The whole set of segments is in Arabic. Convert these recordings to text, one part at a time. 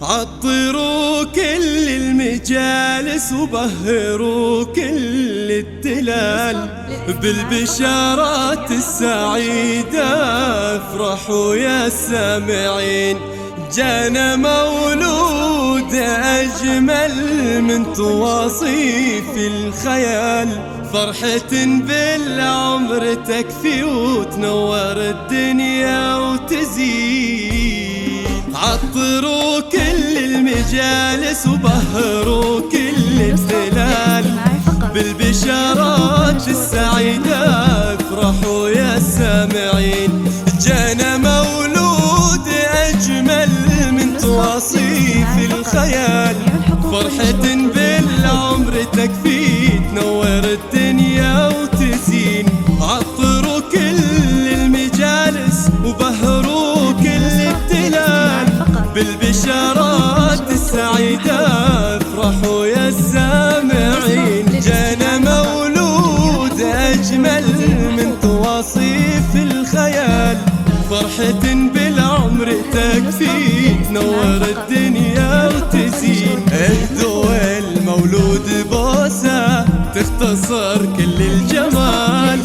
عطروا كل المجالس وبهروا كل التلال بالبشارات السعيدة، افرحوا يا سامعين. جانا مولود أجمل من تواصيف الخيال، فرحة بالعمر تكفي وتنور الدنيا وتزيد. عطروا كل المجالس وبهروا كل التلال بالبشارات السعيدة، افرحوا يا سامعين. جانا مولود أجمل من تواصيف الخيال، فرحة بالعمر تكفي تنور الدنيا وتزين. عطروا كل المجالس وبهروا كل التلال بالبشارات السعيدة، افرحوا يا سامعين. جانا مولود أجمل من تواصيف الخيال، فرحة بالعمر تكفي تنور الدنيا وتزين. اهدوا المولود بوسة تختصر كل الجمال،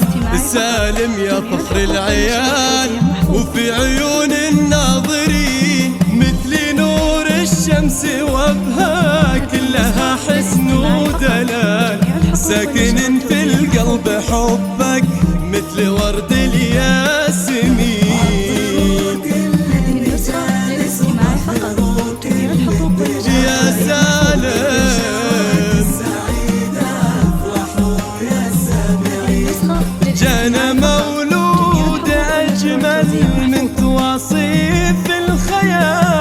سالم يا فخر العيال وفي عيون الناظرين، مثل نور الشمس وابها كلها حسن ودلال. ساكن في القلب حبك مثل ورد الياسمين. يا سالم جانا مولود أجمل من تواصيف الخيال،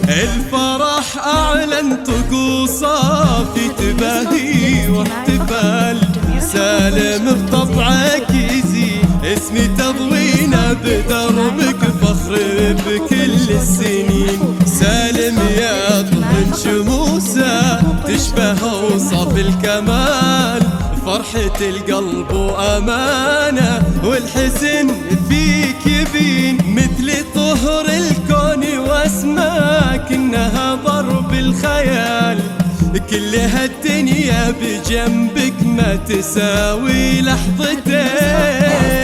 الفرح أعلن طقوسه في تباهي واحتفال. سالم بطبعك يزين اسمي تضوينا بدربك، فخر بكل السنين. سالم يا طهر شموسه تشبه اوصاف الكمال، فرحة القلب وأمانة والحزن فيك يبين، مثل طهر الكون واسماك إنها ضرب الخيال. كل هالدنيا بجنبك ما تساوي لحظتين.